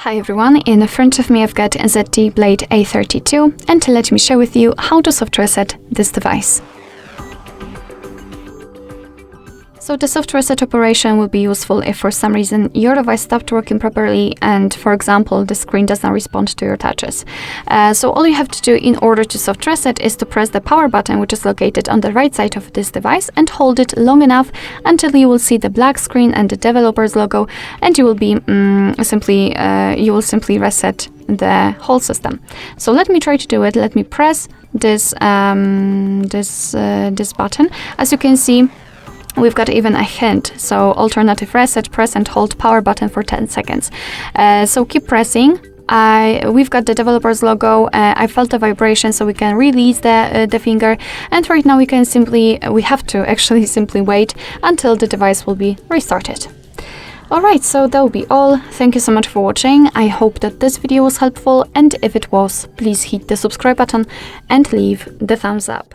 Hi everyone, in front of me I've got a ZTE blade A32 and let me share with you how to soft reset this device. So the soft reset operation will be useful if for some reason your device stopped working properly and, for example, the screen does not respond to your touches. So all you have to do in order to soft reset is to press the power button, which is located on the right side of this device, and hold it long enough until you will see the black screen and the developer's logo, and you will be simply reset the whole system. So let me try to do it. Let me press this this button. As you can see, we've got even a hint. So alternative reset, press and hold power button for 10 seconds. So keep pressing. We've got the developer's logo. I felt the vibration, so we can release the finger. And right now we have to actually simply wait until the device will be restarted. Alright, so that will be all. Thank you so much for watching. I hope that this video was helpful, and if it was, please hit the subscribe button and leave the thumbs up.